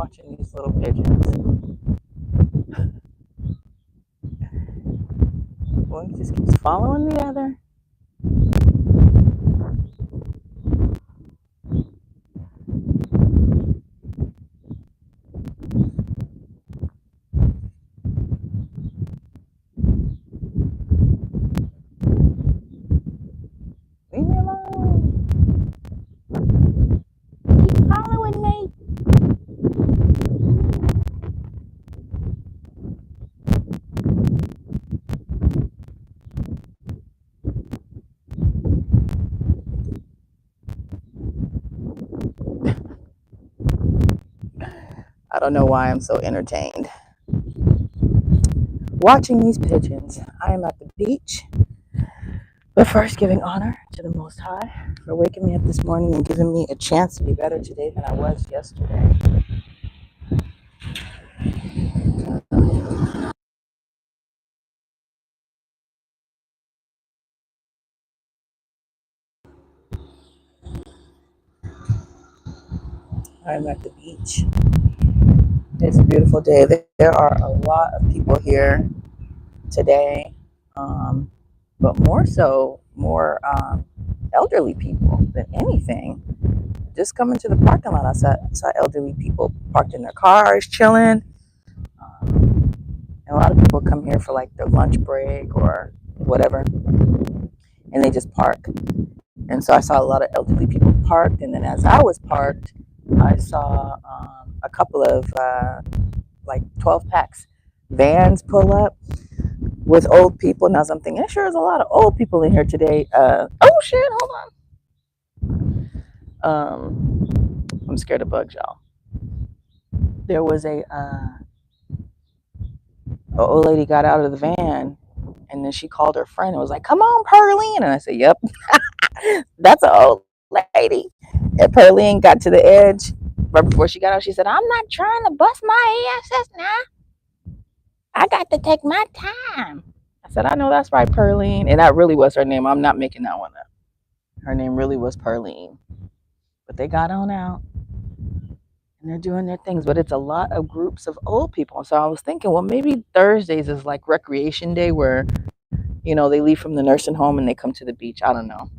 watching these little pigeons. One just keeps following the other. Leave me alone. Keep following me. I don't know why I'm so entertained watching these pigeons. I am at the beach, but first giving honor to the Most High for waking me up this morning and giving me a chance to be better today than I was yesterday. I'm at the beach. It's a beautiful day. There are a lot of people here today, but more elderly people than anything. Just coming to the parking lot, I saw elderly people parked in their cars, chilling. And a lot of people come here for like their lunch break or whatever, and they just park. And so I saw a lot of elderly people parked. And then as I was parked, I saw a couple of like 12 packs vans pull up with old people. Now I'm thinking, sure, there's a lot of old people in here today. Oh shit, hold on. I'm scared of bugs, y'all. There was a old lady got out of the van, and then she called her friend and was like, "Come on, Pearline," and I said, "Yep, that's an old lady." And Pearline got to the edge right before she got out. She said, "I'm not trying to bust my ass now. I got to take my time." I said, "I know that's right, Pearline," and that really was her name. I'm not making that one up. Her name really was Pearline. But they got on out and they're doing their things. But it's a lot of groups of old people. So I was thinking, well, maybe Thursdays is like recreation day where, they leave from the nursing home and they come to the beach. I don't know.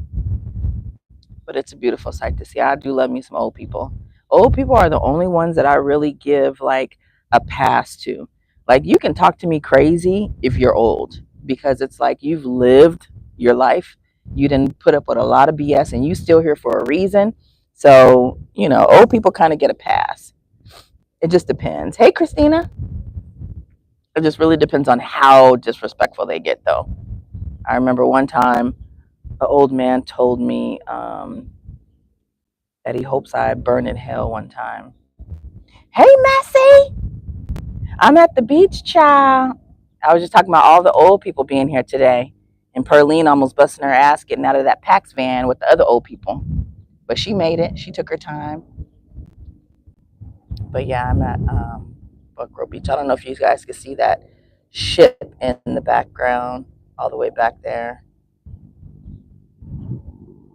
But it's a beautiful sight to see. I do love me some old people. Old people are the only ones that I really give like a pass to. Like, you can talk to me crazy if you're old, because it's like you've lived your life. You didn't put up with a lot of BS and you still here for a reason. So, old people kind of get a pass. It just depends. Hey, Christina. It just really depends on how disrespectful they get, though. I remember one time an old man told me that he hopes I burn in hell one time. Hey, Messi. I'm at the beach, child. I was just talking about all the old people being here today. And Pearline almost busting her ass getting out of that PAX van with the other old people. But she made it. She took her time. But yeah, I'm at Buckrow Beach. I don't know if you guys can see that ship in the background all the way back there.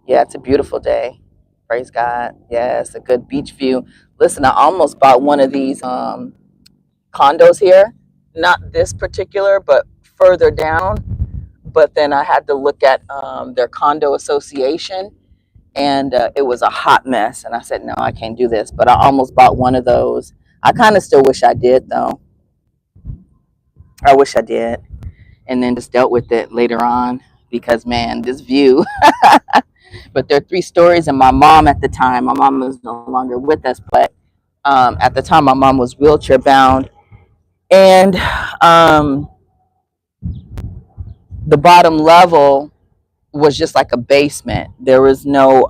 Yeah, it's a beautiful day. Praise God. Yes, a good beach view. Listen, I almost bought one of these condos here. Not this particular, but further down. But then I had to look at their condo association, and it was a hot mess. And I said, no, I can't do this. But I almost bought one of those. I kind of still wish I did, though. I wish I did. And then just dealt with it later on because, man, this view. But there are 3 stories, and my mom at the time, my mom was no longer with us, but at the time my mom was wheelchair bound, and the bottom level was just like a basement. There was no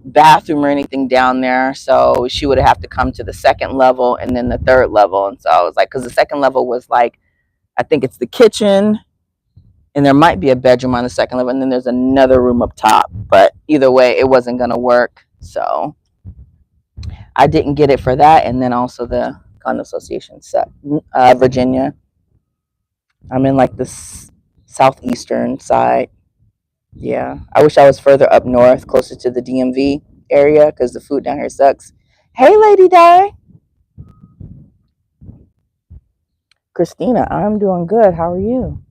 bathroom or anything down there, so she would have to come to the second level and then the third level. And so I was like, because the second level was like, I think it's the kitchen, and there might be a bedroom on the second level, and then there's another room up top. But either way, it wasn't going to work, so I didn't get it for that. And then also the condo association, Virginia. I'm in like the southeastern side. Yeah, I wish I was further up north, closer to the DMV area, because the food down here sucks. Hey, Lady Di. Christina, I'm doing good. How are you?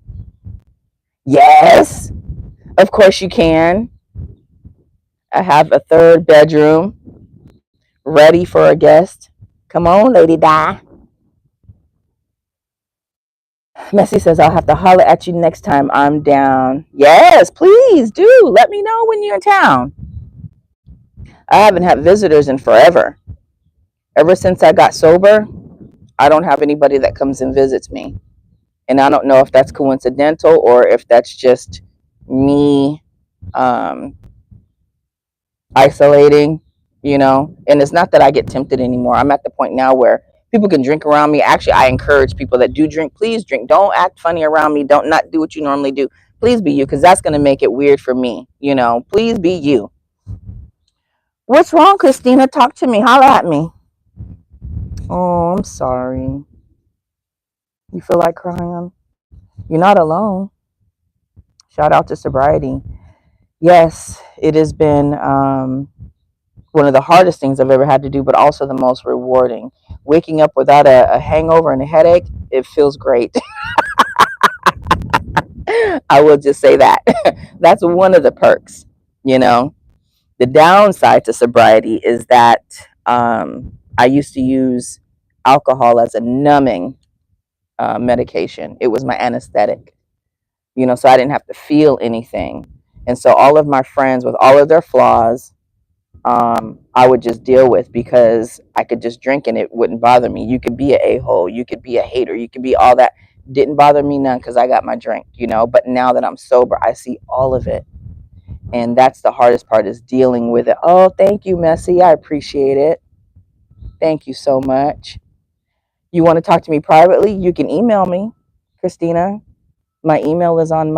Yes, of course you can. I have a third bedroom ready for a guest. Come on, Lady Di. Messi says, I'll have to holler at you next time I'm down. Yes, please do. Let me know when you're in town. I haven't had visitors in forever. Ever since I got sober, I don't have anybody that comes and visits me. And I don't know if that's coincidental or if that's just me um, isolating, And it's not that I get tempted anymore. I'm at the point now where people can drink around me. Actually, I encourage people that do drink, please drink. Don't act funny around me. Don't not do what you normally do. Please be you, because that's going to make it weird for me. Please be you. What's wrong, Christina? Talk to me. Holla at me. Oh, I'm sorry. You feel like crying? You're not alone. Shout out to sobriety. Yes, it has been one of the hardest things I've ever had to do, but also the most rewarding. Waking up without a hangover and a headache, it feels great. I will just say that. That's one of the perks, you know. The downside to sobriety is that I used to use alcohol as a numbing medication. It was my anesthetic, so I didn't have to feel anything. And so all of my friends, with all of their flaws, I would just deal with, because I could just drink and it wouldn't bother me. You could be an a-hole, you could be a hater, you could be all that. Didn't bother me none, because I got my drink, But now that I'm sober, I see all of it. And that's the hardest part, is dealing with it. Oh, thank you, Messi. I appreciate it. Thank you so much. You want to talk to me privately? You can email me, Christina. My email is on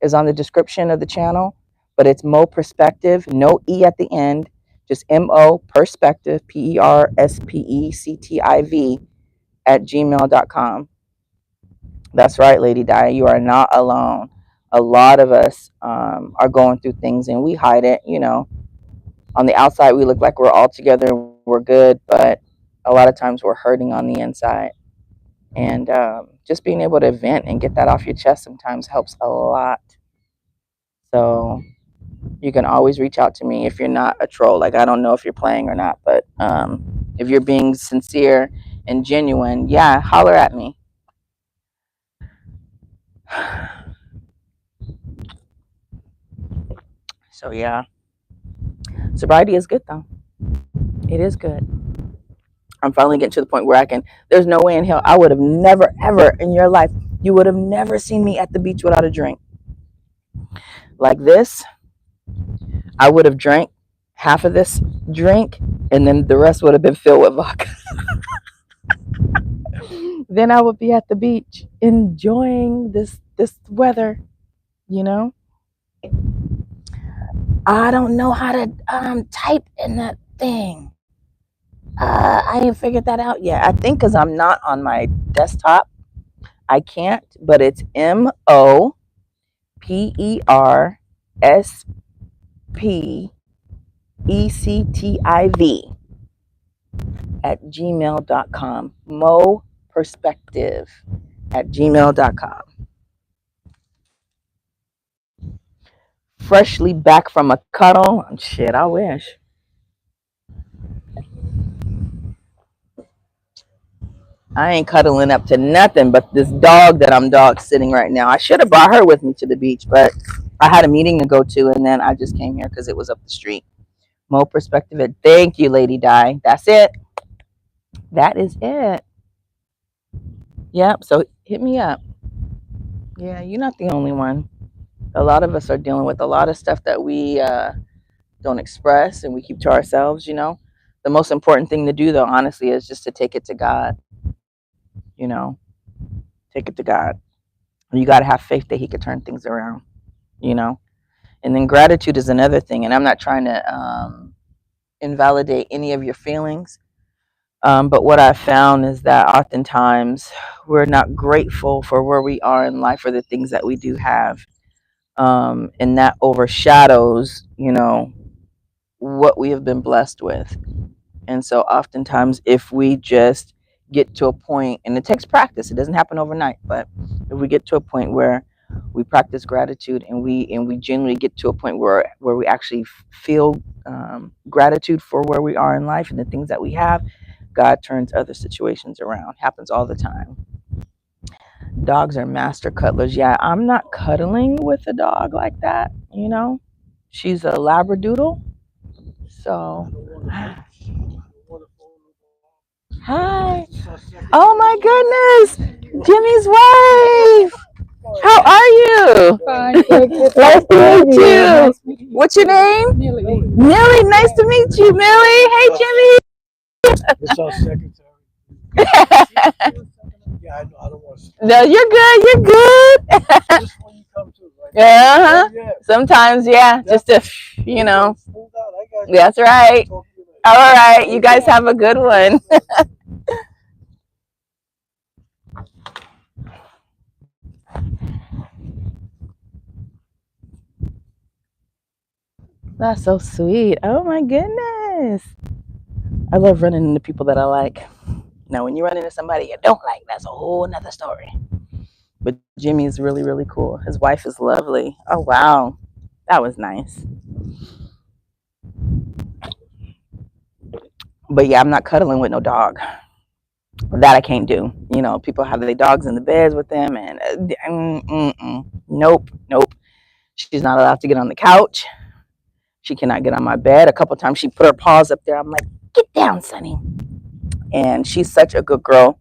the description of the channel, but it's Mo Perspective, no E at the end, just MO Perspective, PERSPECTIV @gmail.com. That's right, Lady Di, you are not alone. A lot of us are going through things and we hide it. On the outside we look like we're all together and we're good, but a lot of times we're hurting on the inside. And just being able to vent and get that off your chest sometimes helps a lot. So you can always reach out to me if you're not a troll. Like, I don't know if you're playing or not, but if you're being sincere and genuine, yeah, holler at me. So yeah, sobriety is good though. It is good. I'm finally getting to the point where there's no way in hell I would have never, ever in your life, you would have never seen me at the beach without a drink. Like this, I would have drank half of this drink and then the rest would have been filled with vodka. Then I would be at the beach enjoying this weather, I don't know how to type in that thing. I ain't figured that out yet. I think because I'm not on my desktop, I can't, but it's MOPERSPECTIV @gmail.com. Mo Perspective @gmail.com. Freshly back from a cuddle. Shit, I wish. I ain't cuddling up to nothing but this dog that I'm dog sitting right now. I should have brought her with me to the beach, but I had a meeting to go to, and then I just came here because it was up the street. Mo Perspective. Thank you, Lady Di. That's it. That is it. Yep. So hit me up. Yeah, you're not the only one. A lot of us are dealing with a lot of stuff that we don't express and we keep to ourselves. The most important thing to do, though, honestly, is just to take it to God. Take it to God. You got to have faith that He could turn things around. And then gratitude is another thing. And I'm not trying to invalidate any of your feelings. But what I've found is that oftentimes we're not grateful for where we are in life or the things that we do have. And that overshadows, what we have been blessed with. And so oftentimes, if we just get to a point, and it takes practice, it doesn't happen overnight, but if we get to a point where we practice gratitude, and we genuinely get to a point where we actually feel gratitude for where we are in life and the things that we have, God turns other situations around. Happens all the time. Dogs are master cuddlers. Yeah, I'm not cuddling with a dog like that, you know. She's a Labradoodle. So, hi. Oh my goodness. Jimmy's wife. How are you? Nice to meet you. What's your name? Millie. Nice to meet you, Millie. Hey, Jimmy. It's our secretary. Yeah, I know. I don't want to. No, you're good. You're good. Just when you come to, right? Yeah. Yeah. Sometimes, yeah. Just to, you know. Smooth out. I got you. That's right. Talk to you later. All right. You guys have a good one. That's so sweet. Oh my goodness. I love running into people that I like. Now, when you run into somebody you don't like, that's a whole nother story. But Jimmy is really, really cool. His wife is lovely. Oh, wow. That was nice. But yeah, I'm not cuddling with no dog. That I can't do. You know, people have their dogs in the beds with them, and nope, nope. She's not allowed to get on the couch. She cannot get on my bed. A couple times she put her paws up there. I'm like, get down, Sonny. And she's such a good girl.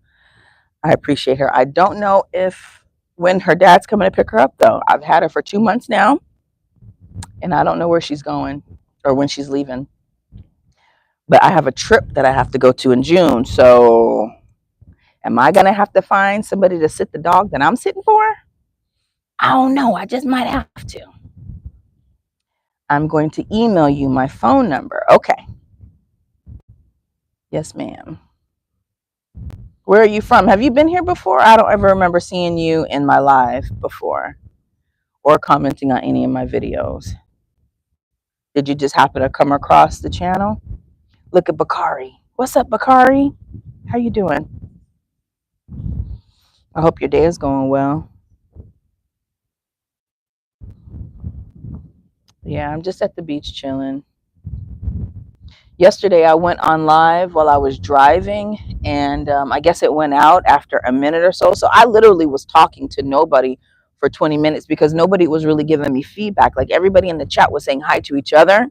I appreciate her. I don't know if when her dad's coming to pick her up, though. I've had her for 2 months now, and I don't know where she's going or when she's leaving. But I have a trip that I have to go to in June. So am I going to have to find somebody to sit the dog that I'm sitting for? I don't know. I just might have to. I'm going to email you my phone number. Okay. Yes, ma'am. Where are you from? Have you been here before? I don't ever remember seeing you in my live before or commenting on any of my videos. Did you just happen to come across the channel? Look at Bakari. What's up, Bakari? How you doing? I hope your day is going well. Yeah, I'm just at the beach chilling. Yesterday, I went on live while I was driving, and I guess it went out after a minute or so. So I literally was talking to nobody for 20 minutes because nobody was really giving me feedback. Like everybody in the chat was saying hi to each other.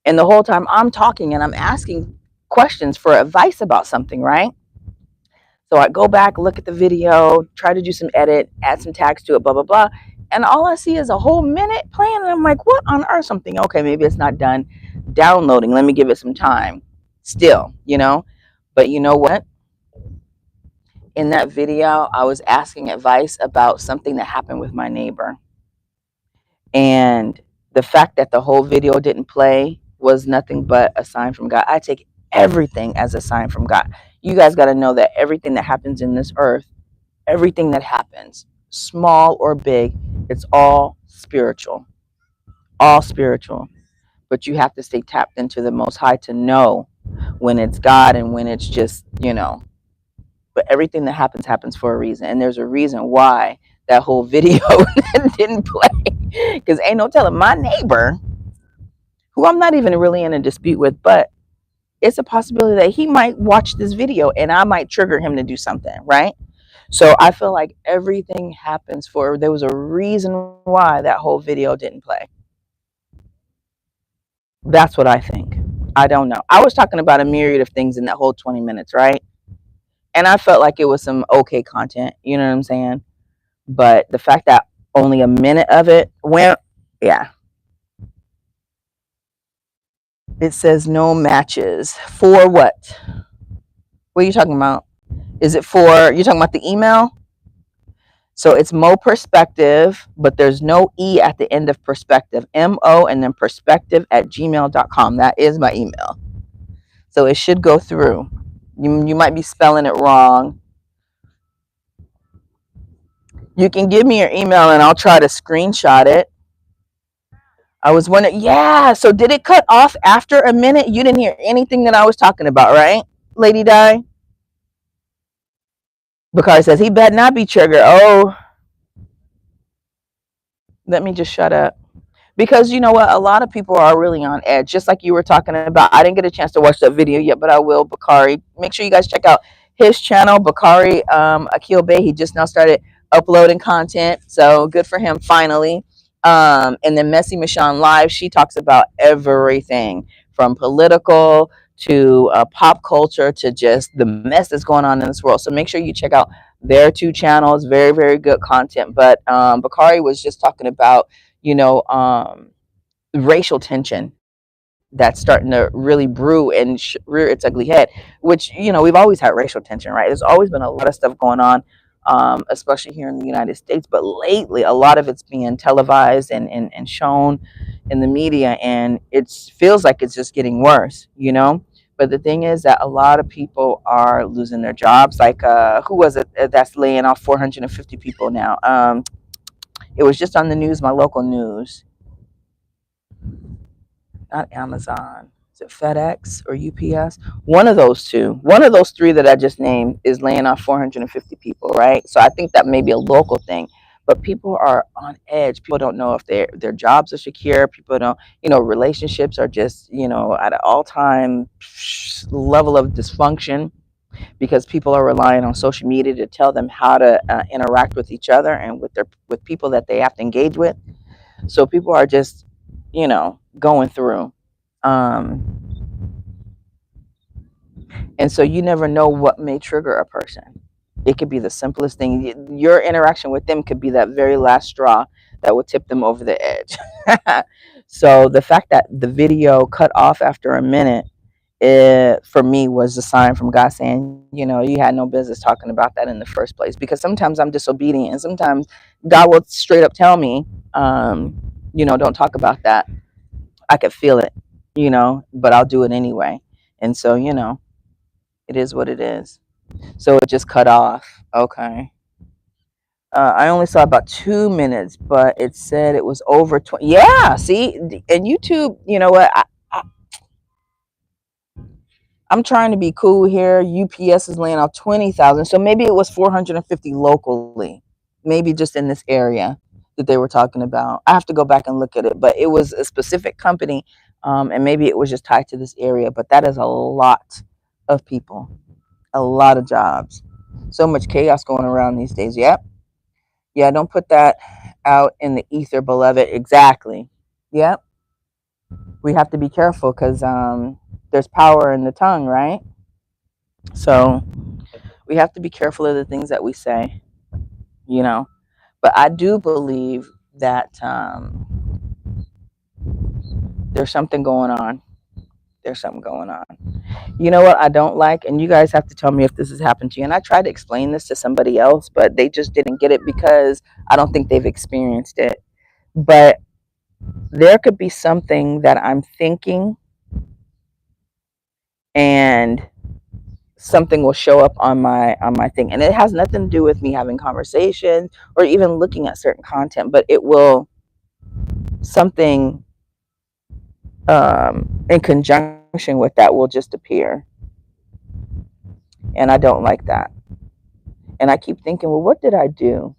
And the whole time I'm talking and I'm asking questions for advice about something, right? So I go back, look at the video, try to do some edit, add some tags to it, blah, blah, blah. And all I see is a whole minute playing. And I'm like, what on earth? Something, okay, maybe it's not done downloading. Let me give it some time still, you know? But you know what? In that video, I was asking advice about something that happened with my neighbor. And the fact that the whole video didn't play was nothing but a sign from God. I take everything as a sign from God. You guys got to know that everything that happens in this earth, everything that happens, small or big, it's all spiritual. All spiritual. But you have to stay tapped into the Most High to know when it's God and when it's just, you know. But everything that happens for a reason. And there's a reason why that whole video didn't play. Because ain't no telling my neighbor, who I'm not even really in a dispute with, but it's a possibility that he might watch this video and I might trigger him to do something, right? So I feel like everything happens there was a reason why that whole video didn't play. That's what I think. I don't know. I was talking about a myriad of things in that whole 20 minutes, right? And I felt like it was some okay content, you know what I'm saying? But the fact that only a minute of it went, yeah. It says no matches. For what? What are you talking about? Is it for, you're talking about the email? So it's Mo Perspective, but there's no E at the end of perspective. MO and then perspective@gmail.com. That is my email. So it should go through. You might be spelling it wrong. You can give me your email and I'll try to screenshot it. I was wondering, yeah. So did it cut off after a minute? You didn't hear anything that I was talking about, right, Lady Di? Bakari says he better not be triggered. Oh, let me just shut up. Because you know what? A lot of people are really on edge, just like you were talking about. I didn't get a chance to watch that video yet, but I will. Bakari, make sure you guys check out his channel, Bakari Akil Bey. He just now started uploading content, so good for him finally. And then Messy Michonne Live, she talks about everything from political to pop culture to just the mess that's going on in this world. So make sure you check out their two channels. Very, very good content. But Bakari was just talking about, you know, racial tension that's starting to really brew and rear its ugly head, which, you know, we've always had racial tension, right? There's always been a lot of stuff going on, especially here in the United States. But lately, a lot of it's being televised and shown in the media, and it feels like it's just getting worse, you know? But the thing is that a lot of people are losing their jobs. Like, who was it that's laying off 450 people now? It was just on the news, my local news. Not Amazon. Is it FedEx or UPS? One of those two. One of those three that I just named is laying off 450 people, right? So I think that may be a local thing. But people are on edge. People don't know if their jobs are secure. People don't, you know, relationships are just, you know, at an all-time level of dysfunction because people are relying on social media to tell them how to interact with each other and with people that they have to engage with. So people are just, you know, going through. And so you never know what may trigger a person. It could be the simplest thing. Your interaction with them could be that very last straw that would tip them over the edge. So the fact that the video cut off after a minute, it, for me, was a sign from God saying, you know, you had no business talking about that in the first place. Because sometimes I'm disobedient, and sometimes God will straight up tell me, you know, don't talk about that. I could feel it, you know, but I'll do it anyway. And so, you know, it is what it is. So it just cut off. Okay. I only saw about 2 minutes, but it said it was over 20. Yeah, see, and YouTube, you know what? I'm trying to be cool here. UPS is laying off 20,000. So maybe it was 450 locally, maybe just in this area that they were talking about. I have to go back and look at it, but it was a specific company, and maybe it was just tied to this area. But that is a lot of people, a lot of jobs. So much chaos going around these days. Yep. Yeah, don't put that out in the ether, beloved. Exactly. Yep. We have to be careful because there's power in the tongue, right? So we have to be careful of the things that we say, you know. But I do believe that there's something going on. There's something going on. You know what I don't like? And you guys have to tell me if this has happened to you. And I tried to explain this to somebody else, but they just didn't get it because I don't think they've experienced it. But there could be something that I'm thinking and something will show up on my thing, and it has nothing to do with me having conversations or even looking at certain content, but it will something in conjunction with that will just appear, and I don't like that. And I keep thinking, well, what did I do?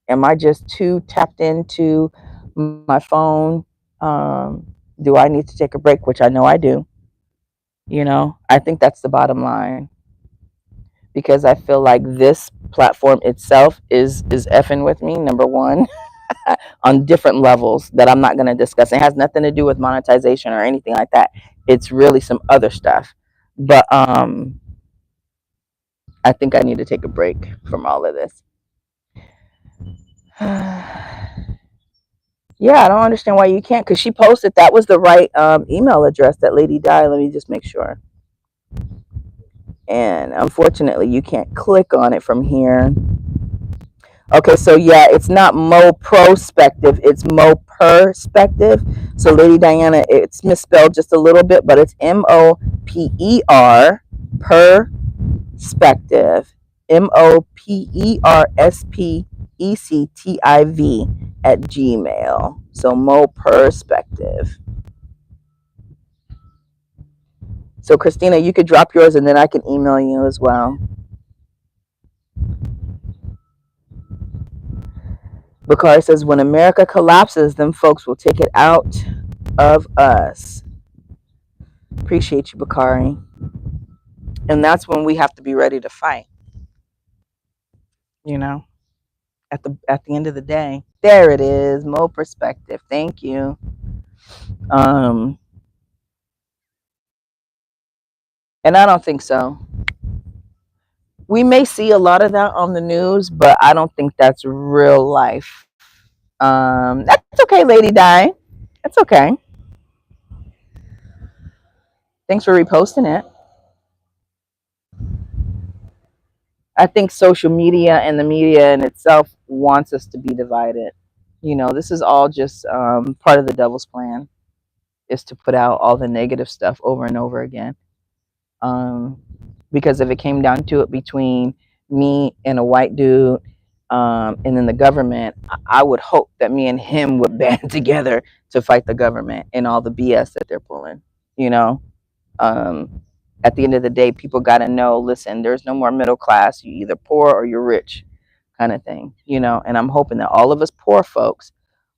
Am I just too tapped into my phone? Do I need to take a break? Which I know I do. You know, I think that's the bottom line, because I feel like this platform itself is effing with me, number one, on different levels that I'm not going to discuss. It has nothing to do with monetization or anything like that. It's really some other stuff. But I think I need to take a break from all of this. Yeah, I don't understand why you can't, because she posted that was the right email address that Lady Di. Let me just make sure. And unfortunately, you can't click on it from here. Okay, so yeah, it's not Mo Prospective, it's Mo Perspective. So Lady Diana, it's misspelled just a little bit, but it's MOPER Perspective. MOPERSPECTIV at Gmail. So Mo Perspective. So Christina, you could drop yours and then I can email you as well. Bakari says, when America collapses, them folks will take it out of us. Appreciate you, Bakari. And that's when we have to be ready to fight. You know, at the end of the day. There it is. More perspective. Thank you. And I don't think so. We may see a lot of that on the news, but I don't think that's real life. That's okay, Lady Di. That's okay. Thanks for reposting it. I think social media and the media in itself wants us to be divided. You know, this is all just part of the devil's plan, is to put out all the negative stuff over and over again. Because if it came down to it between me and a white dude, and then the government, I would hope that me and him would band together to fight the government and all the BS that they're pulling. You know, at the end of the day, people got to know, listen, there's no more middle class. You either poor or you're rich, kind of thing. You know, and I'm hoping that all of us poor folks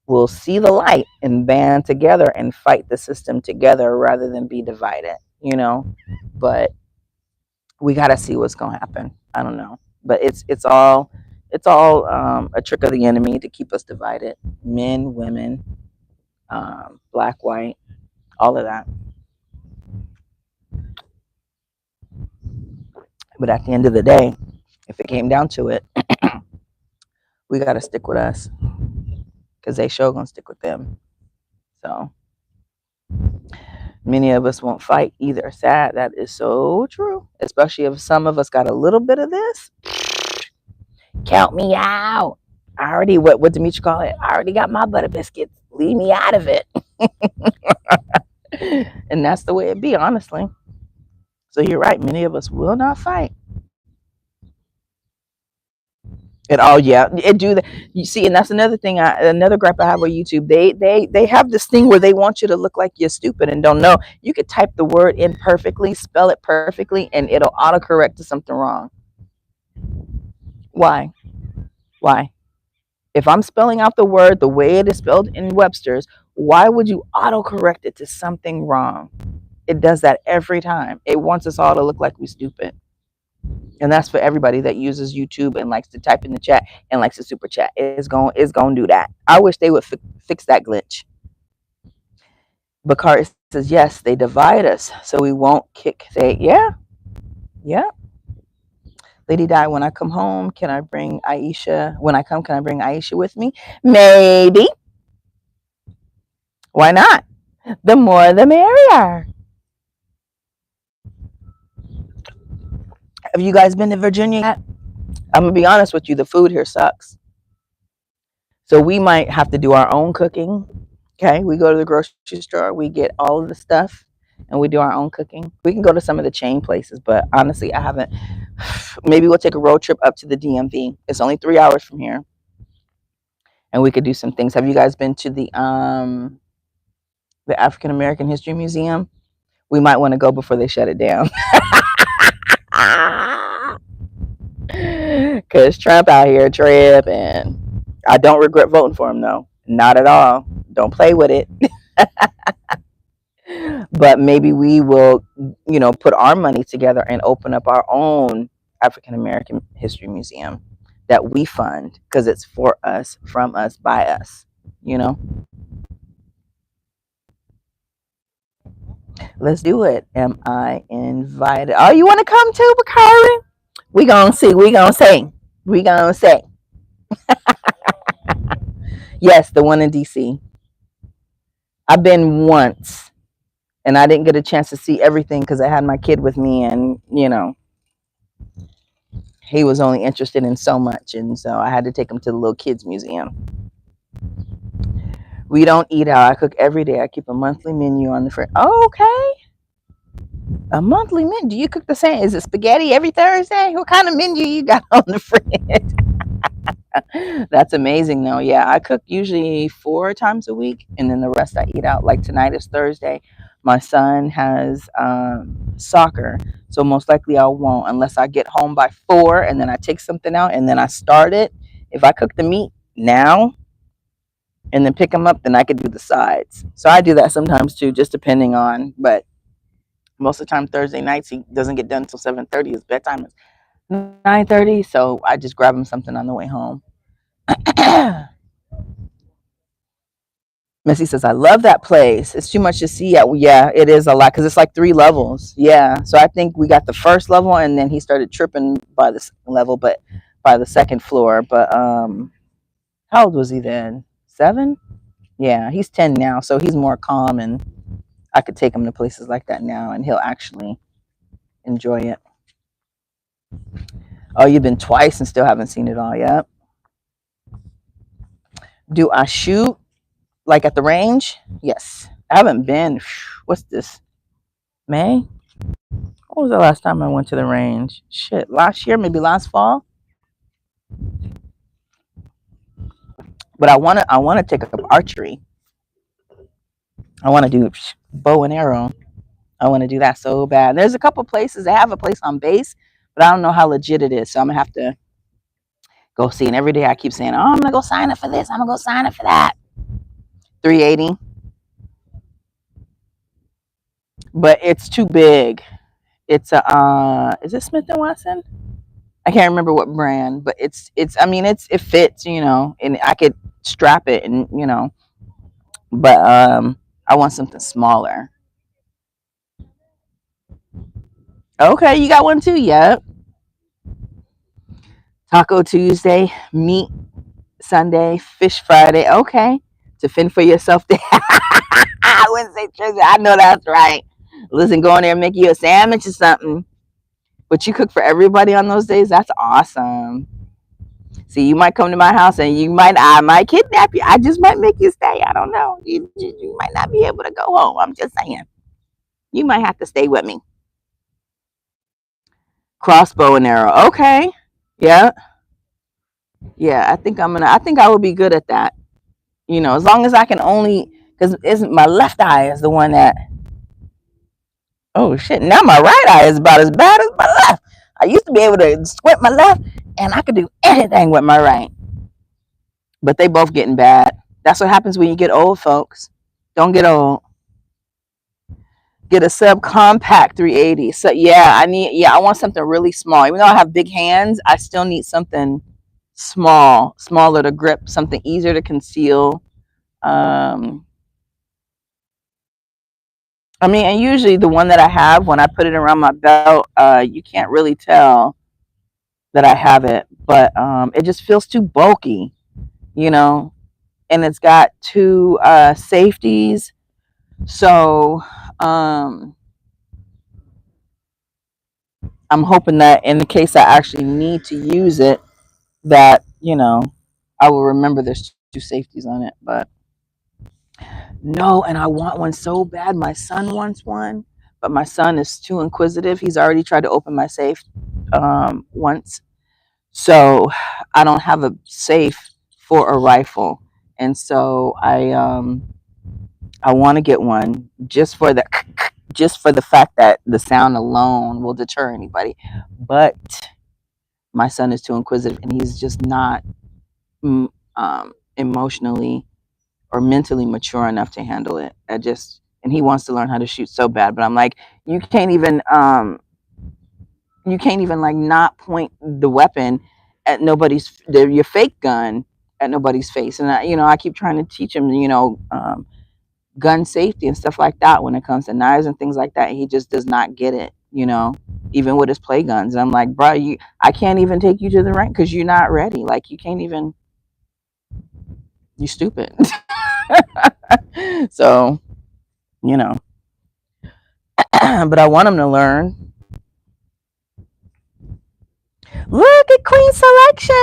will see the light and band together and fight the system together rather than be divided. You know, but we got to see what's going to happen. I don't know, but it's all a trick of the enemy to keep us divided. Men, women, black, white, all of that. But at the end of the day, if it came down to it, we got to stick with us, because they sure gonna stick with them. So many of us won't fight either. Sad. That is so true. Especially if some of us got a little bit of this. Count me out. I already, what Demetri call it? I already got my butter biscuits. Leave me out of it. And that's the way it be, honestly. So you're right. Many of us will not fight. And oh yeah, it do that. You see, and that's another thing. Another gripe I have with YouTube. They have this thing where they want you to look like you're stupid and don't know. You could type the word in perfectly, spell it perfectly, and it'll autocorrect to something wrong. Why? Why? If I'm spelling out the word the way it is spelled in Webster's, why would you autocorrect it to something wrong? It does that every time. It wants us all to look like we stupid. And that's for everybody that uses YouTube and likes to type in the chat and likes to super chat. It's going to do that. I wish they would fix that glitch. Bakari says, yes, they divide us so we won't kick. Yeah. Lady Di, when I come home, can I bring Aisha? When I come, can I bring Aisha with me? Maybe. Why not? The more the merrier. Have you guys been to Virginia yet? I'm going to be honest with you. The food here sucks. So we might have to do our own cooking. Okay. We go to the grocery store. We get all of the stuff and we do our own cooking. We can go to some of the chain places, but honestly, I haven't. Maybe we'll take a road trip up to the DMV. It's only 3 hours from here. And we could do some things. Have you guys been to the African American History Museum? We might want to go before they shut it down. Because Trump out here tripping. I don't regret voting for him, though. Not at all. Don't play with it. But maybe we will, put our money together and open up our own African American History Museum that we fund, because it's for us, from us, by us, Let's do it. Am I invited? Oh, you want to come too, Bakari? We gonna see. We gonna say. Yes, the one in DC. I've been once, and I didn't get a chance to see everything because I had my kid with me, and he was only interested in so much, and so I had to take him to the little kids museum. We don't eat out. I cook every day. I keep a monthly menu on the fridge. Oh, okay. A monthly menu. Do you cook the same? Is it spaghetti every Thursday? What kind of menu you got on the fridge? That's amazing, though. Yeah, I cook usually 4 times a week, and then the rest I eat out. Like tonight is Thursday. My son has soccer, so most likely I won't unless I get home by 4, and then I take something out, and then I start it. If I cook the meat, now and then pick him up, then I could do the sides. So I do that sometimes too, just depending on. But most of the time, Thursday nights he doesn't get done until 7:30. His bedtime is 9:30, so I just grab him something on the way home. Missy says, I love that place. It's too much to see. Yeah, it is a lot because it's like 3 levels. Yeah. So I think we got the first level and then he started tripping by the second level, but by the second floor. But how old was he then? 7? Yeah, he's 10 now. So he's more calm and I could take him to places like that now and he'll actually enjoy it. Oh, you've been twice and still haven't seen it all yet. Do I shoot like at the range? Yes. I haven't been. What's this? May? What was the last time I went to the range? Shit, last year, maybe last fall. But I wanna take up archery. I wanna do bow and arrow. I wanna do that so bad. There's a couple places. They have a place on base, but I don't know how legit it is. So I'm gonna have to go see. And every day I keep saying, oh, I'm gonna go sign up for this. I'm gonna go sign up for that. 380. But it's too big. It's a is it Smith and Wesson? I can't remember what brand, but it's I mean it fits, and I could strap it and but I want something smaller. Okay, you got one too? Yep. Taco Tuesday, meat Sunday, fish Friday. Okay. To fend for yourself. I wouldn't say Tuesday. I know that's right. Listen, go in there and make you a sandwich or something. But you cook for everybody on those days? That's awesome. See, you might come to my house and I might kidnap you. I just might make you stay. I don't know. You might not be able to go home. I'm just saying. You might have to stay with me. Crossbow and arrow. Okay. Yeah. Yeah, I think I will be good at that. As long as I can only, because isn't my left eye is the one that, oh shit, now my right eye is about as bad as my left. I used to be able to squint my left and I could do anything with my right. But they both getting bad. That's what happens when you get old, folks. Don't get old. Get a subcompact 380. So I want something really small. Even though I have big hands, I still need something smaller to grip, something easier to conceal. And usually the one that I have, when I put it around my belt, you can't really tell that I have it, but it just feels too bulky, and it's got 2 safeties. So I'm hoping that in the case I actually need to use it, that, I will remember there's 2 safeties on it. But no, and I want one so bad. My son wants one, but my son is too inquisitive. He's already tried to open my safe once. So I don't have a safe for a rifle. And so I want to get one just for the fact that the sound alone will deter anybody. But my son is too inquisitive and he's just not emotionally or mentally mature enough to handle it. And he wants to learn how to shoot so bad, but I'm like, you can't even like not point the weapon at your fake gun at nobody's face. And I keep trying to teach him, gun safety and stuff like that when it comes to knives and things like that. He just does not get it, even with his play guns. And I'm like, bro, I can't even take you to the rank because you're not ready. Like, you can't even, you stupid. So, but I want him to learn. Look at Queen Selection.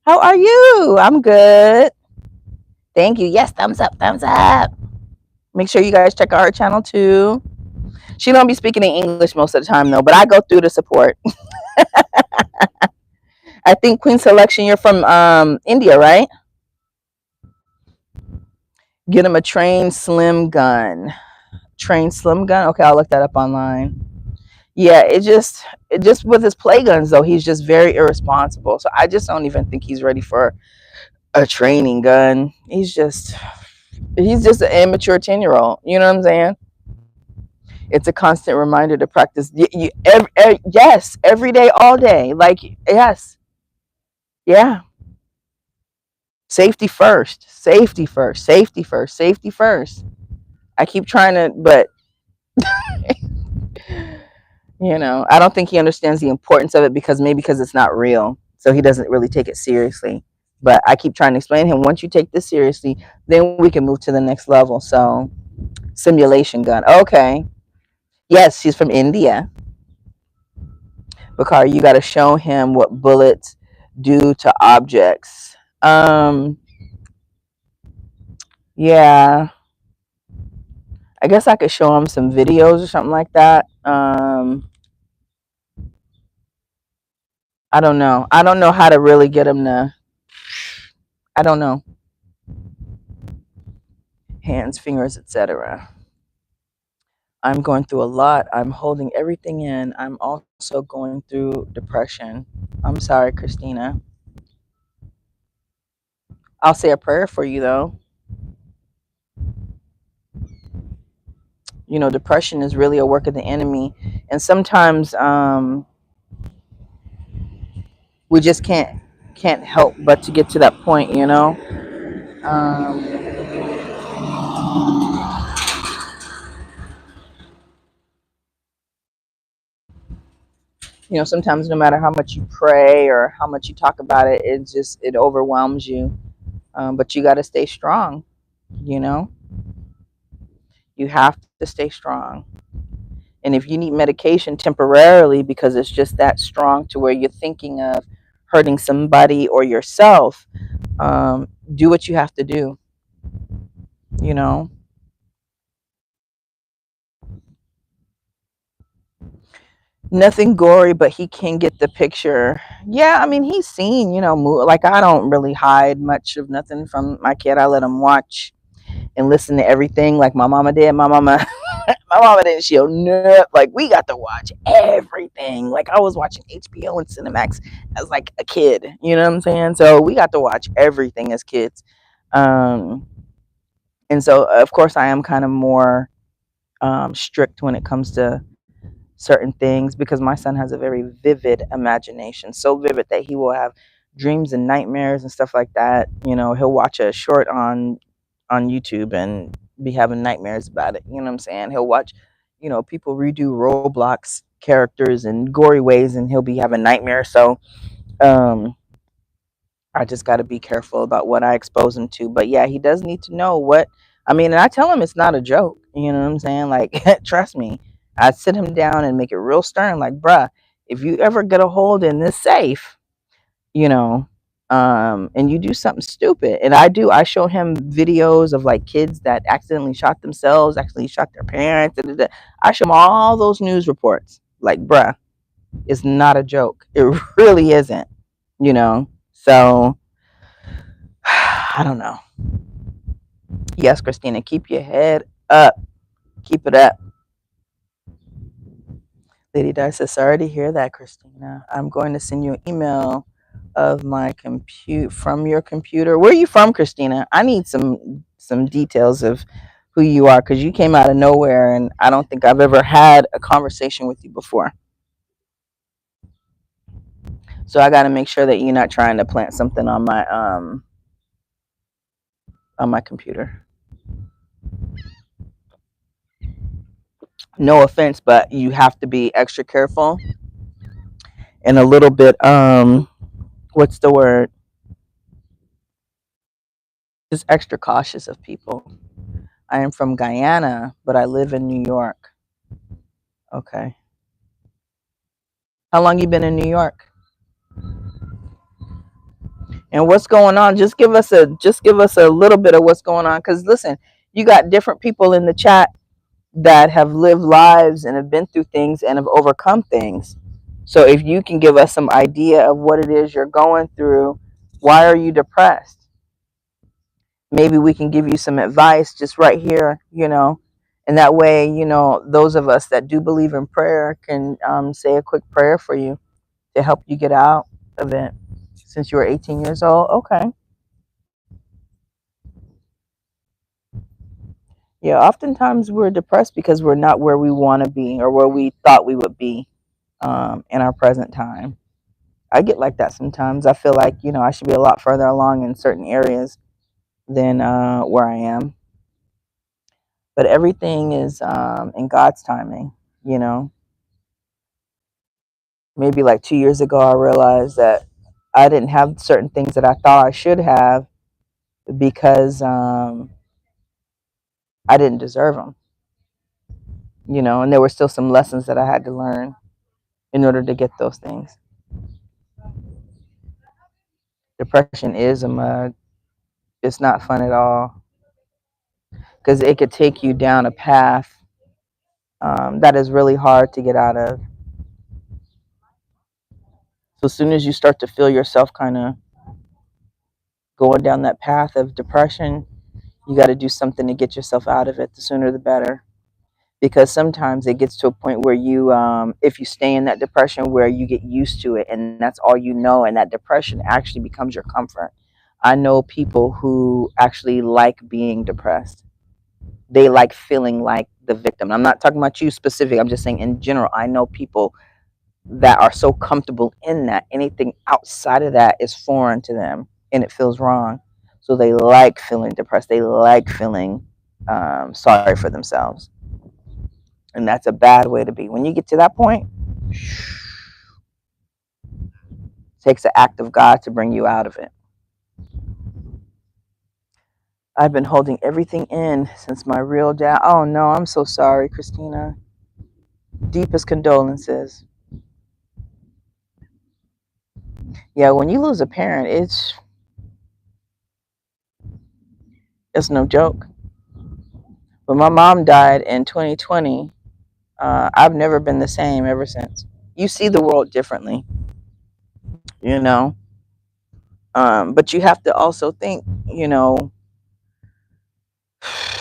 How are you? I'm good. Thank you. Yes, thumbs up, thumbs up. Make sure you guys check out her channel too. She don't be speaking in English most of the time though, but I go through to support. I think Queen Selection, you're from India, right? Get him a trained slim gun. Trained slim gun? Okay, I'll look that up online. Yeah, it just with his play guns though, he's just very irresponsible. So I just don't even think he's ready for a training gun. He's just an immature 10-year-old. You know what I'm saying? It's a constant reminder to practice. Yes, every day, all day. Like, yes, yeah. Safety first, safety first, safety first, safety first. I keep trying to, but I don't think he understands the importance of it because it's not real. So he doesn't really take it seriously. But I keep trying to explain to him, once you take this seriously, then we can move to the next level. So, simulation gun. Okay. Yes, she's from India. Bakari, you got to show him what bullets do to objects. Yeah. I guess I could show him some videos or something like that. I don't know. I don't know how to really get him to. I don't know. Hands, fingers, etc. I'm going through a lot. I'm holding everything in. I'm also going through depression. I'm sorry, Christina. I'll say a prayer for you, though. Depression is really a work of the enemy. And sometimes we just can't help but to get to that point. Um, sometimes no matter how much you pray or how much you talk about it, it overwhelms you. But you got to stay strong. You know, you have to stay strong. And if you need medication temporarily because it's just that strong to where you're thinking of hurting somebody or yourself, do what you have to do. You know, nothing gory, but he can get the picture. Yeah, I mean, he's seen, like, I don't really hide much of nothing from my kid. I let him watch and listen to everything like my mama did. My mama, my mama didn't show no, like, we got to watch everything. Like, I was watching HBO and Cinemax as like a kid, you know what I'm saying? So we got to watch everything as kids. Um, and so, of course, I am kind of more strict when it comes to certain things because my son has a very vivid imagination, so vivid that he will have dreams and nightmares and stuff like that. He'll watch a short on YouTube and be having nightmares about it. You know what I'm saying? He'll watch, people redo Roblox characters in gory ways and he'll be having nightmares. So um I just got to be careful about what I expose him to. But yeah, he does need to know what I mean. And I tell him it's not a joke. You know what I'm saying? Like, trust me. I sit him down and make it real stern. Like, bruh, if you ever get a hold in this safe, you know, and you do something stupid, and I show him videos of like kids that accidentally shot themselves, accidentally shot their parents. Da, da, da. I show him all those news reports. Like, bruh, it's not a joke. It really isn't. So I don't know. Yes, Christina, keep your head up. Keep it up. Lady Di says, sorry to hear that, Christina. I'm going to send you an email of my compute from your computer. Where are you from, Christina? I need some details of who you are because you came out of nowhere and I don't think I've ever had a conversation with you before. So I got to make sure that you're not trying to plant something on my computer. No offense, but you have to be extra careful and a little bit what's the word? Just extra cautious of people. I am from Guyana, but I live in New York. Okay. How long you been in New York? And what's going on? Just give us a little bit of what's going on. Because listen, you got different people in the chat that have lived lives and have been through things and have overcome things. So if you can give us some idea of what it is you're going through, why are you depressed? Maybe we can give you some advice just right here, and that way, those of us that do believe in prayer can say a quick prayer for you to help you get out of it. Since you were 18 years old, okay. Yeah, oftentimes we're depressed because we're not where we want to be or where we thought we would be in our present time. I get like that sometimes. I feel like, I should be a lot further along in certain areas than where I am. But everything is in God's timing, you know. Maybe like 2 years ago, I realized that I didn't have certain things that I thought I should have because I didn't deserve them, and there were still some lessons that I had to learn in order to get those things. Depression is a mug. It's not fun at all because it could take you down a path that is really hard to get out of. So as soon as you start to feel yourself kind of going down that path of depression, you got to do something to get yourself out of it. The sooner the better. Because sometimes it gets to a point where you, if you stay in that depression, where you get used to it and that's all you know, and that depression actually becomes your comfort. I know people who actually like being depressed. They like feeling like the victim. I'm not talking about you specific. I'm just saying in general. I know people that are so comfortable in that anything outside of that is foreign to them and it feels wrong. So they like feeling depressed. They like feeling sorry for themselves. And that's a bad way to be. When you get to that point, it takes an act of God to bring you out of it. I've been holding everything in since my real dad. Oh no, I'm so sorry, Christina. Deepest condolences. Yeah, when you lose a parent, it's no joke. When my mom died in 2020, I've never been the same ever since. You see the world differently, you know. But you have to also think,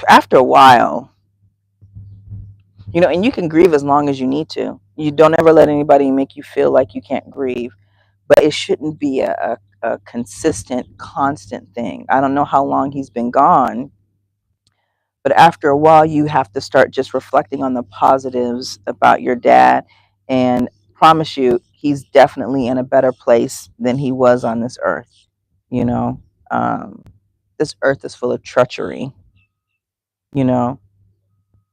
after a while, and you can grieve as long as you need to. You don't ever let anybody make you feel like you can't grieve, but it shouldn't be a consistent, constant thing. I don't know how long he's been gone, but after a while, you have to start just reflecting on the positives about your dad, and promise you, he's definitely in a better place than he was on this earth. You know, um, this earth is full of treachery. You know,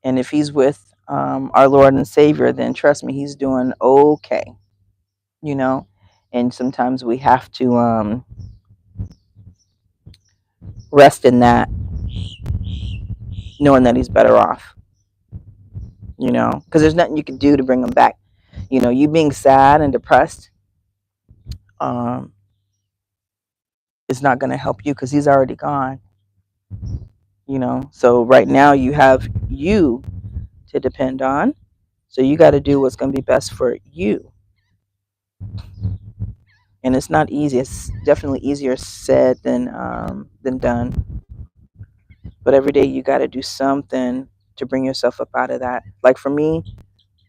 and if he's with our Lord and Savior, then trust me, he's doing okay. You know, and sometimes we have to rest in that, knowing that he's better off. Because there's nothing you can do to bring him back. You being sad and depressed um, is not going to help you because he's already gone. So right now you have you to depend on. So you got to do what's going to be best for you. And it's not easy. It's definitely easier said than done. But every day you got to do something to bring yourself up out of that. Like for me,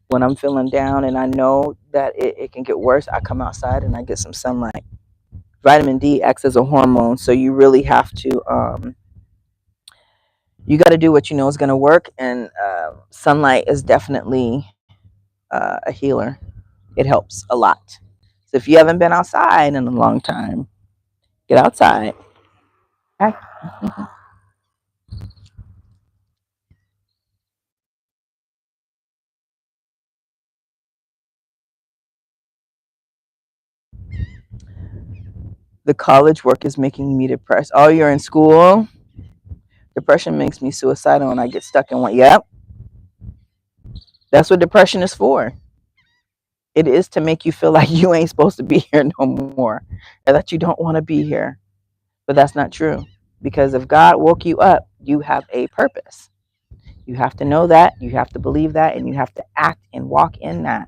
when I'm feeling down and I know that it can get worse, I come outside and I get some sunlight. Vitamin D acts as a hormone, so you really have to you got to do what you know is going to work, and sunlight is definitely a healer. It helps a lot. So if you haven't been outside in a long time, get outside. Okay. The college work is making me depressed. Oh, you're in school? Depression makes me suicidal and I get stuck in one. Yep. That's what depression is for. It is to make you feel like you ain't supposed to be here no more, or that you don't want to be here. But that's not true. Because if God woke you up, you have a purpose. You have to know that, you have to believe that, and you have to act and walk in that.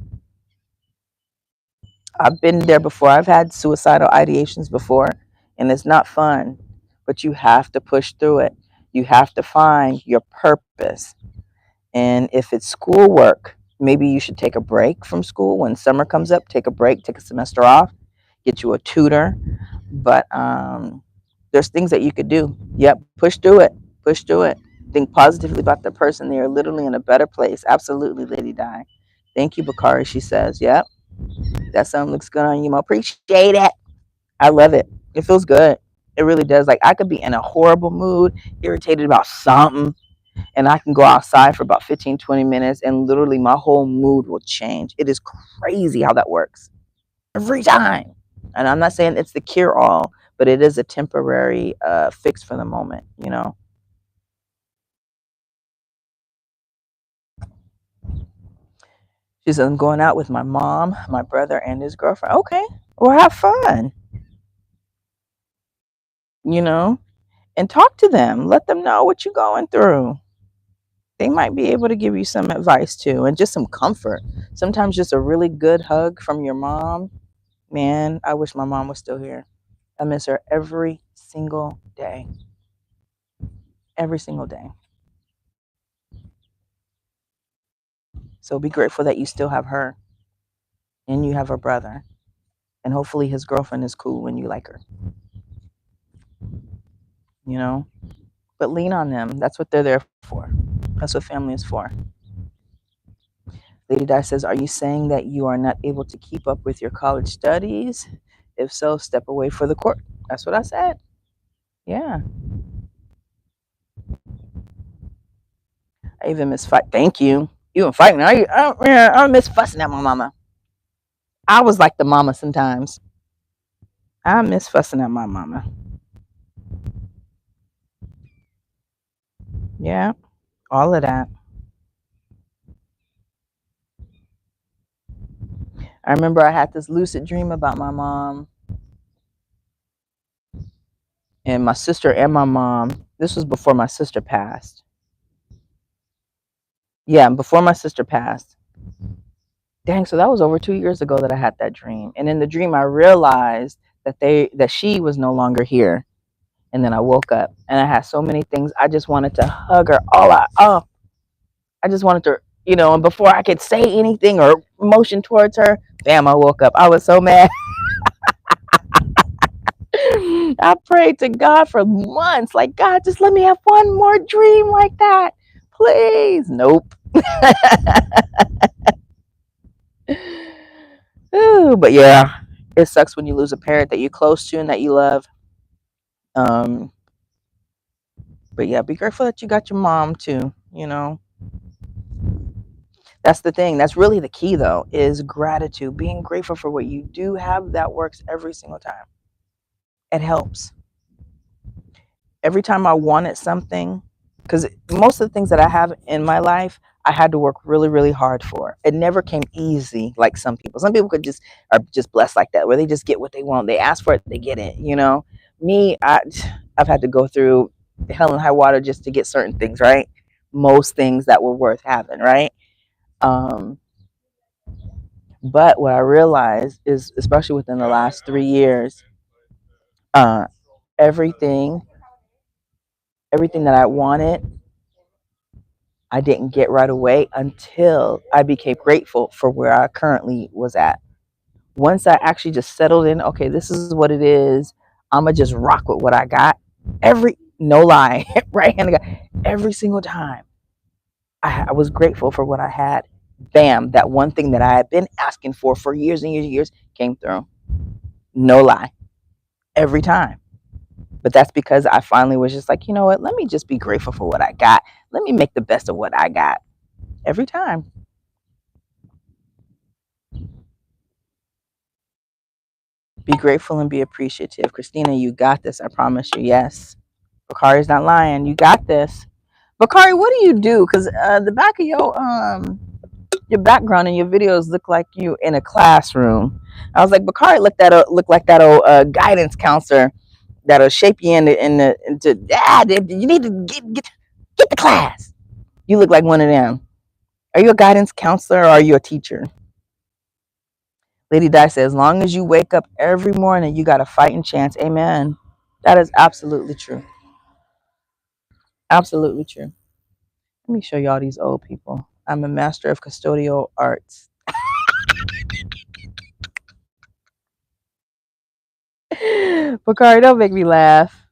I've been there before. I've had suicidal ideations before, and it's not fun, but you have to push through it. You have to find your purpose. And if it's schoolwork, maybe you should take a break from school. When summer comes up, take a break, take a semester off, get you a tutor. But there's things that you could do. Yep, push through it. Push through it. Think positively about the person. They are literally in a better place. Absolutely, Lady Di. Thank you, Bakari. She says, yep, that something looks good on you. I appreciate it. I love it. It feels good. It really does. Like I could be in a horrible mood, irritated about something, and I can go outside for about 15, 20 minutes and literally my whole mood will change. It is crazy how that works every time. And I'm not saying it's the cure all, but it is a temporary fix for the moment, you know? She says, I'm going out with my mom, my brother, and his girlfriend. Okay, well, have fun, you know, and talk to them. Let them know what you're going through. They might be able to give you some advice too and just some comfort. Sometimes just a really good hug from your mom. Man, I wish my mom was still here. I miss her every single day. Every single day. So be grateful that you still have her and you have her brother. And hopefully his girlfriend is cool and you like her. You know? But lean on them. That's what they're there for. That's what family is for. Lady Di says, are you saying that you are not able to keep up with your college studies? If so, step away for the court. That's what I said. Yeah. I even miss fight. Thank you. You and fighting. I miss fussing at my mama. I was like the mama sometimes. I miss fussing at my mama. Yeah, all of that. I remember I had this lucid dream about my mom and my sister and my mom. This was before my sister passed. Yeah, before my sister passed. Dang, so that was over 2 years ago that I had that dream. And in the dream, I realized that she was no longer here. And then I woke up and I had so many things. I just wanted to hug her. I just wanted to, and before I could say anything or motion towards her, bam, I woke up. I was so mad. I prayed to God for months, like, God, just let me have one more dream like that, please. Nope. Ooh, but yeah, it sucks when you lose a parent that you're close to and that you love. Um, but yeah, be grateful that you got your mom too. That's the thing. That's really the key, though, is gratitude. Being grateful for what you do have. That works every single time. It helps. Every time I wanted something, because most of the things that I have in my life, I had to work really, really hard for. It never came easy like some people. Some people are just blessed like that, where they just get what they want. They ask for it, they get it. Me, I've had to go through hell and high water just to get certain things, right? Most things that were worth having, right? Um, but what I realized is, especially within the last 3 years, uh, everything, everything that I wanted, I didn't get right away until I became grateful for where I currently was at. Once I actually just settled in, okay, this is what it is. I'ma just rock with what I got. No lie, right hand, every single time I was grateful for what I had. Bam, that one thing that I had been asking for years and years and years came through. No lie, every time. But that's because I finally was just like, you know what? Let me just be grateful for what I got. Let me make the best of what I got every time. Be grateful and be appreciative. Christina, you got this. I promise you. Yes. Bakari's not lying. You got this. Bakari, what do you do? Because the back of your background and your videos look like you in a classroom. I was like, Bakari look like that old guidance counselor that'll shape you into you need to get the class. You look like one of them. Are you a guidance counselor or are you a teacher? Lady Di says, as long as you wake up every morning, you got a fighting chance. Amen. That is absolutely true. Absolutely true. Let me show y'all these old people. I'm a master of custodial arts. Bakari, don't make me laugh.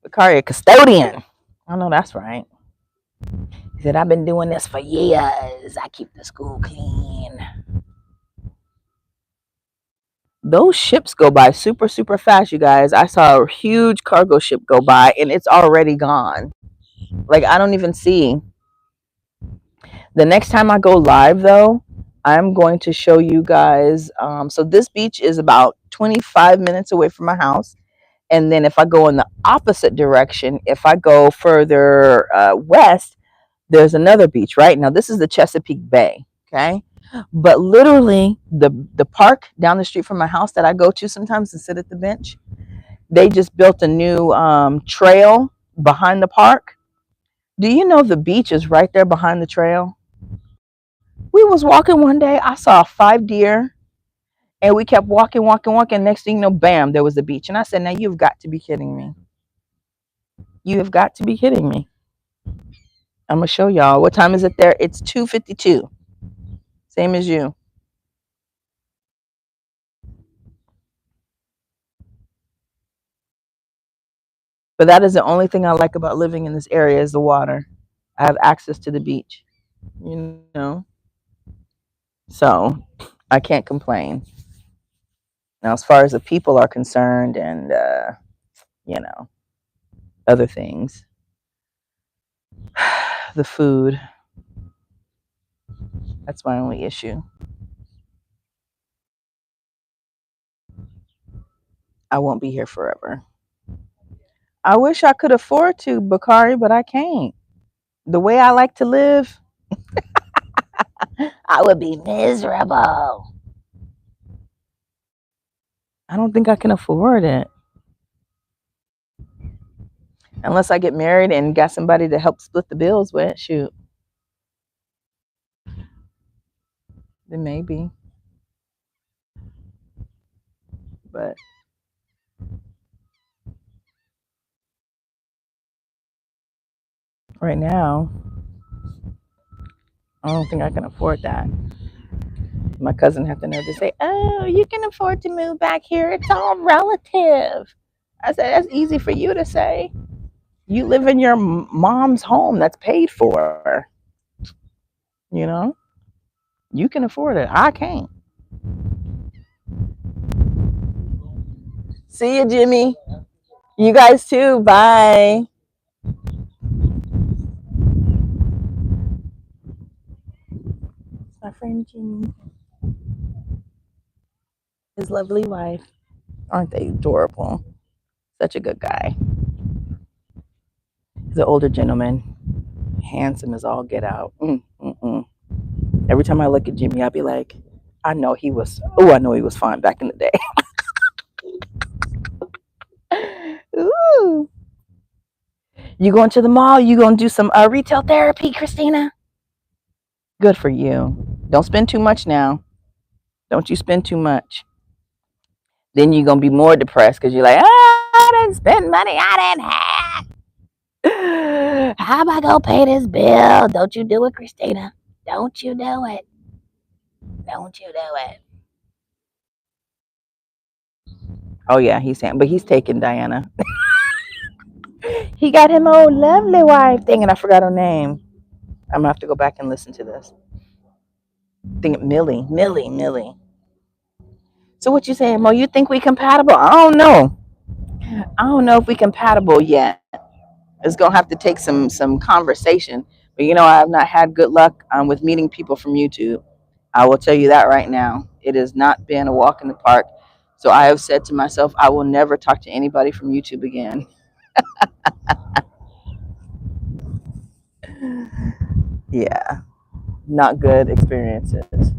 Bakari, a custodian. I know that's right. He said, I've been doing this for years. I keep the school clean. Those ships go by super, super fast, you guys. I saw a huge cargo ship go by and it's already gone. Like, I don't even see. The next time I go live, though, I'm going to show you guys. So, this beach is about 25 minutes away from my house. And then, if I go in the opposite direction, if I go further west, there's another beach, right? Now, this is the Chesapeake Bay, okay? But literally, the park down the street from my house that I go to sometimes and sit at the bench, they just built a new trail behind the park. Do you know the beach is right there behind the trail? We was walking one day, I saw 5 deer, and we kept walking, walking, walking. Next thing you know, bam, there was the beach. And I said, now you've got to be kidding me. You have got to be kidding me. I'm going to show y'all. What time is it there? It's 2:52. Same as you. But that is the only thing I like about living in this area is the water. I have access to the beach, you know? So I can't complain. Now, as far as the people are concerned and, you know, other things, the food, that's my only issue. I won't be here forever. I wish I could afford to, Bakari, but I can't. The way I like to live, I would be miserable. I don't think I can afford it. Unless I get married and got somebody to help split the bills with, shoot. Then maybe. But right now, I don't think I can afford that. My cousin had the nerve to say, oh, you can afford to move back here. It's all relative. I said, that's easy for you to say. You live in your mom's home that's paid for. You know? You can afford it. I can't. See you, Jimmy. You guys too. Bye. My friend Jimmy. His lovely wife. Aren't they adorable? Such a good guy. He's an older gentleman. Handsome as all get out. Every time I look at Jimmy, I'll be like, I know he was fine back in the day. Ooh. You going to the mall? You going to do some retail therapy, Christina? Good for you. Don't spend too much now. Don't you spend too much. Then you're going to be more depressed because you're like, I didn't spend money I didn't have. How am I going to pay this bill? Don't you do it, Christina. Don't you do it. Don't you do it. Oh, yeah, he's taking Diana. He got him old lovely wife thing, and I forgot her name. I'm going to have to go back and listen to this. I think Millie. So what you saying, Mo? You think we compatible? I don't know. I don't know if we compatible yet. It's gonna have to take some conversation. But you know, I have not had good luck with meeting people from YouTube. I will tell you that right now. It has not been a walk in the park. So I have said to myself, I will never talk to anybody from YouTube again. Yeah, not good experiences.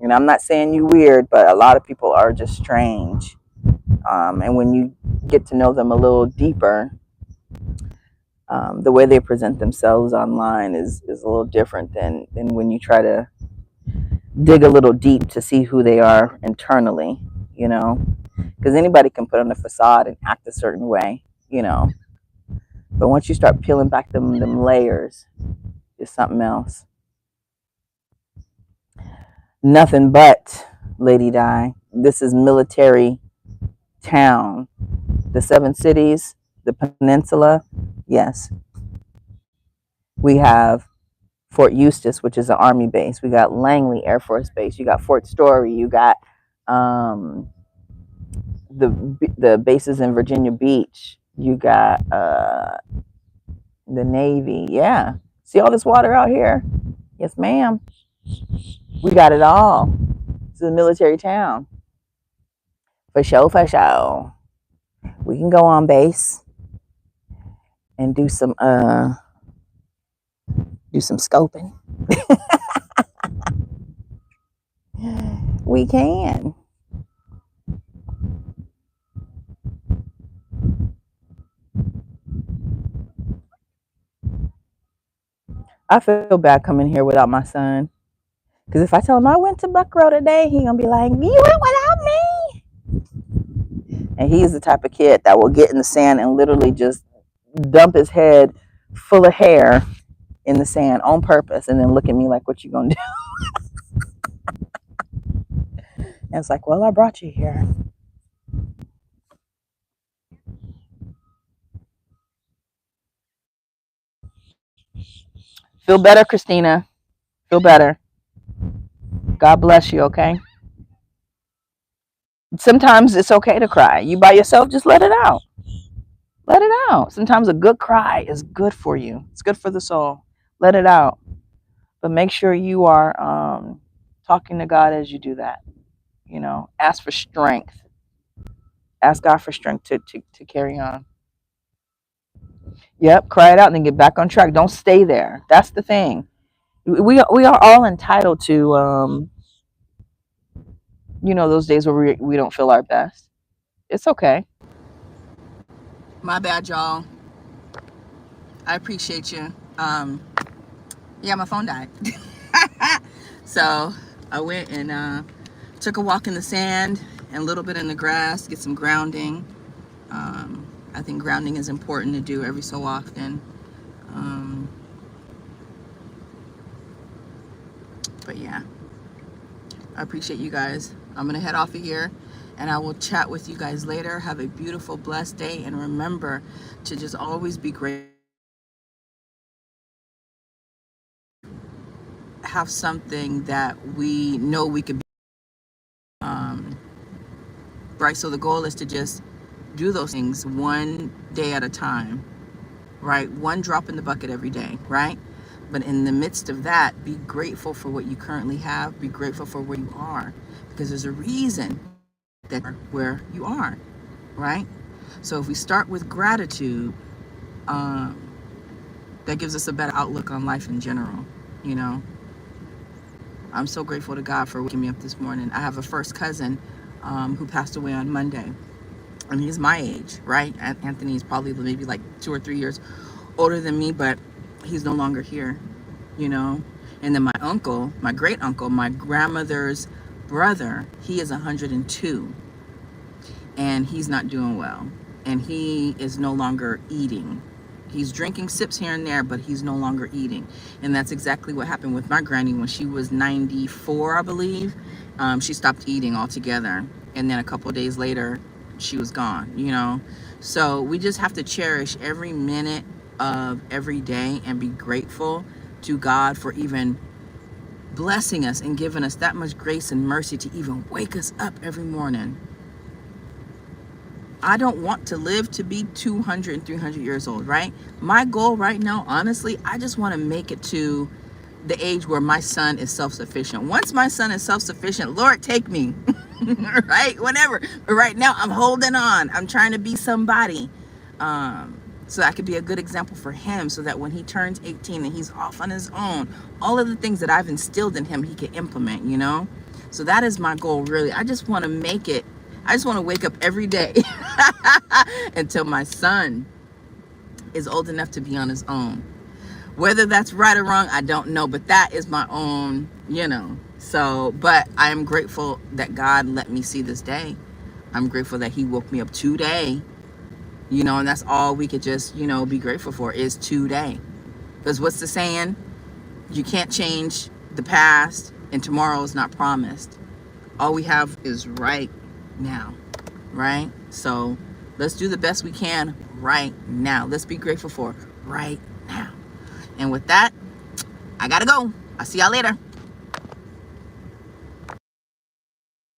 And I'm not saying you weird, but a lot of people are just strange. And when you get to know them a little deeper, the way they present themselves online is a little different than when you try to dig a little deep to see who they are internally, you know, because anybody can put on a facade and act a certain way, you know, but once you start peeling back them layers, it's something else. Nothing but, Lady Di. This is military town. The 7 cities, the peninsula, yes. We have Fort Eustis, which is an Army base. We got Langley Air Force Base. You got Fort Story. You got um, the bases in Virginia Beach. You got the Navy. Yeah. See all this water out here? Yes, ma'am. We got it all. It's a military town. For sure, for sure. We can go on base and do some scoping. We can. I feel bad coming here without my son. Because if I tell him I went to Buckrow today, he gonna be like, "You went without me." And he is the type of kid that will get in the sand and literally just dump his head full of hair in the sand on purpose, and then look at me like, "What you gonna do?" And it's like, "Well, I brought you here." Feel better, Christina. Feel better. God bless you. Okay. Sometimes it's okay to cry. You by yourself, just let it out. Let it out. Sometimes a good cry is good for you. It's good for the soul. Let it out. But make sure you are talking to God as you do that. You know, ask for strength. Ask God for strength to carry on. Yep, cry it out and then get back on track. Don't stay there. That's the thing. We are all entitled to those days where we don't feel our best. It's okay. My bad, y'all. I appreciate you. Yeah, my phone died. So I went and took a walk in the sand and a little bit in the grass, get some grounding. I think grounding is important to do every so often. But yeah, I appreciate you guys. I'm gonna head off of here and I will chat with you guys later. Have a beautiful, blessed day, and remember to just always be grateful. Have something that we know we could be, right? So the goal is to just do those things one day at a time, right? One drop in the bucket every day, right? But in the midst of that, be grateful for what you currently have. Be grateful for where you are, because there's a reason that where you are, right? So if we start with gratitude, that gives us a better outlook on life in general. You know, I'm so grateful to God for waking me up this morning. I have a first cousin who passed away on Monday, and he's my age, right? Anthony's probably maybe like 2 or 3 years older than me, but he's no longer here, you know. And then my uncle, my great uncle, my grandmother's brother, he is 102, and he's not doing well, and he is no longer eating. He's drinking sips here and there, but he's no longer eating. And that's exactly what happened with my granny when she was 94, I believe. She stopped eating altogether, and then a couple of days later she was gone, you know. So we just have to cherish every minute of every day and be grateful to God for even blessing us and giving us that much grace and mercy to even wake us up every morning. I don't want to live to be 200 and 300 years old, right? My goal right now, honestly, I just want to make it to the age where my son is self-sufficient. Once my son is self-sufficient, Lord, take me, right? Whatever. But right now, I'm holding on. I'm trying to be somebody, so I could be a good example for him, so that when he turns 18 and he's off on his own, all of the things that I've instilled in him, he can implement, you know? So that is my goal, really. I just want to make it. I just want to wake up every day until my son is old enough to be on his own. Whether that's right or wrong, I don't know, but that is my own, you know. So, but I am grateful that God let me see this day. I'm grateful that he woke me up today, you know, and that's all we could just, you know, be grateful for is today. Because what's the saying? You can't change the past, and tomorrow is not promised. All we have is right now, right? So let's do the best we can right now. Let's be grateful for right now. And with that, I gotta go. I'll see y'all later.